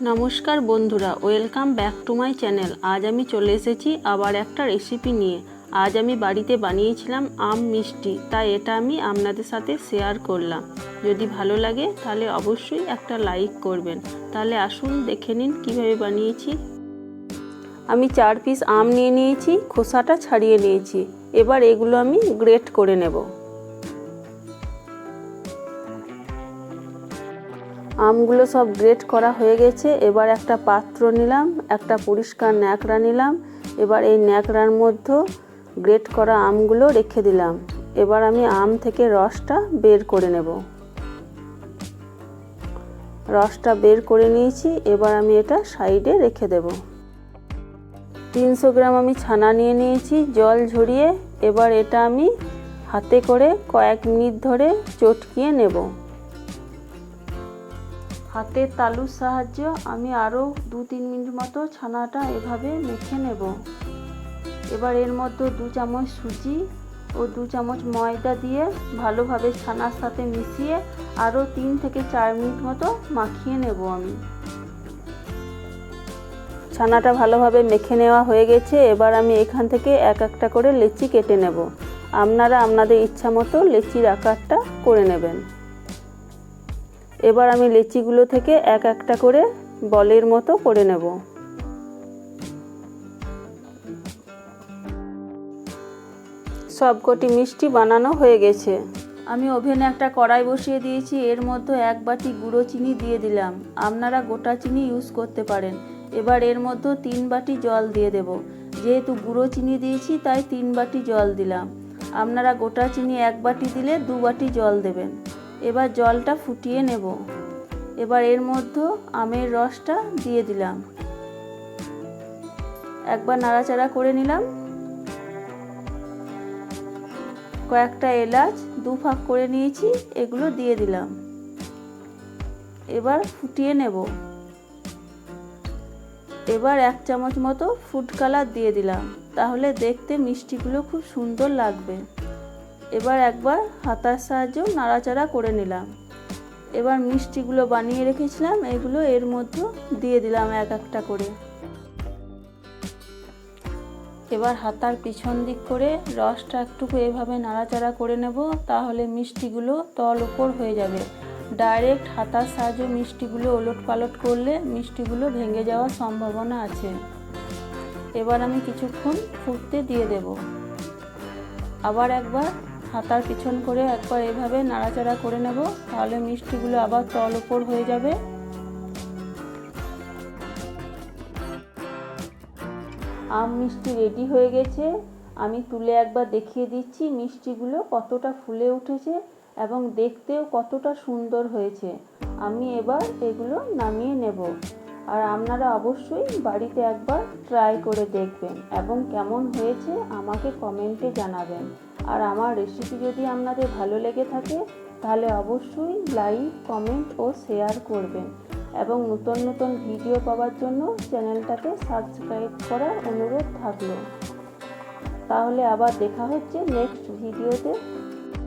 নমস্কার বন্ধুরা, welcome back to my channel. আজ আমি চলে এসেছি আবার একটা রেসিপি নিয়ে। আজ আমি বাড়িতে বানিয়েছিলাম আম মিষ্টি, তাই এটা আমি আপনাদের সাথে শেয়ার করলাম। যদি ভালো লাগে তাহলে অবশ্যই একটা লাইক করবেন। তাহলে আসুন দেখে নিন কিভাবে বানিয়েছি। আমি 4 পিস আম নিয়ে নিয়েছি, খোসাটা ছাড়িয়ে নিয়েছি। এবার এগুলো আমি গ্রেট করে নেব। আমগুলো সব গ্রেট করা হয়ে গেছে। এবার একটা পাত্র নিলাম, একটা পরিষ্কার ন্যাকড়া নিলাম। এবার এই ন্যাকড়ার মধ্যে গ্রেট করা আমগুলো রেখে দিলাম। এবার আমি আম থেকে রসটা বের করে নেব। রসটা বের করে নিয়েছি। এবার আমি এটা সাইডে রেখে দেব। 300 গ্রাম আমি ছানা নিয়ে নিয়েছি জল ঝরিয়ে। এবার এটা আমি হাতে করে কয়েক মিনিট ধরে চটকিয়ে নেব। হাতের তালুর সাহায্যে আমি আরও 2-3 মিনিট মতো ছানাটা এভাবে মেখে নেব। এবার এর মধ্যে 2 চামচ সুজি ও 2 চামচ ময়দা দিয়ে ভালোভাবে ছানার সাথে মিশিয়ে আরও 3 থেকে 4 মিনিট মতো মাখিয়ে নেব আমি। ছানাটা ভালোভাবে মেখে নেওয়া হয়ে গেছে। এবার আমি এখান থেকে এক একটা করে লেচি কেটে নেব। আপনারা আপনাদের ইচ্ছা মতো লেচির আকারটা করে নেবেন। এবার আমি লেচিগুলো থেকে এক একটা করে বলের মতো করে নেব। সবকটি মিষ্টি বানানো হয়ে গেছে। আমি ওভেনে একটা কড়াই বসিয়ে দিয়েছি। এর মধ্যে 1 বাটি গুঁড়ো চিনি দিয়ে দিলাম। আপনারা গোটা চিনি ইউজ করতে পারেন। এবার এর মধ্যে 3 বাটি জল দিয়ে দেব। যেহেতু গুঁড়ো চিনি দিয়েছি তাই 3 বাটি জল দিলাম। আপনারা গোটা চিনি 1 বাটি দিলে 2 বাটি জল দেবেন। এবার জলটা ফুটিয়ে নেব। এবার এর মধ্যে আমের রসটা দিয়ে দিলাম। একবার নাড়াচাড়া করে নিলাম। কয়েকটা এলাচ 2 ভাগ করে নিয়েছি, এগুলো দিয়ে দিলাম। এবার ফুটিয়ে নেব। এবার 1 চামচ মতো ফুড কালার দিয়ে দিলাম, তাহলে দেখতে মিষ্টিগুলো খুব সুন্দর লাগবে। এবার একবার হাতার সাহায্যে নাড়াচাড়া করে নিলাম। এবার মিষ্টিগুলো বানিয়ে রেখেছিলাম, এগুলো এর মধ্যে দিয়ে দিলাম এক একটা করে। এবার হাতার পিছন দিক করে রসটা একটুকু এভাবে নাড়াচাড়া করে নেব, তাহলে মিষ্টিগুলো তল উপর হয়ে যাবে। ডাইরেক্ট হাতার সাহায্যে মিষ্টিগুলো ওলট পালট করলে মিষ্টিগুলো ভেঙে যাওয়ার সম্ভাবনা আছে। এবার আমি কিছুক্ষণ ফুটতে দিয়ে দেব। আবার একবার হাতার পিছন করে একবার এভাবে নাড়াচাড়া করে নেব, তাহলে মিষ্টিগুলো আবার তল উপর হয়ে যাবে। আম মিষ্টি রেডি হয়ে গেছে। আমি তুলে একবার দেখিয়ে দিচ্ছি মিষ্টিগুলো কতটা ফুলে উঠেছে এবং দেখতেও কতটা সুন্দর হয়েছে। আমি এবার এগুলো নামিয়ে নেব। আর আপনারা অবশ্যই বাড়িতে একবার ট্রাই করে দেখবেন এবং কেমন হয়েছে আমাকে কমেন্টে জানাবেন। আর আমার রেসিপি যদি আপনাদের ভালো লেগে থাকে তাহলে অবশ্যই লাইক, কমেন্ট ও শেয়ার করবেন এবং নতুন নতুন ভিডিও পাওয়ার জন্য চ্যানেলটাকে সাবস্ক্রাইব করার অনুরোধ থাকলো। তাহলে আবার দেখা হচ্ছে নেক্সট ভিডিওতে।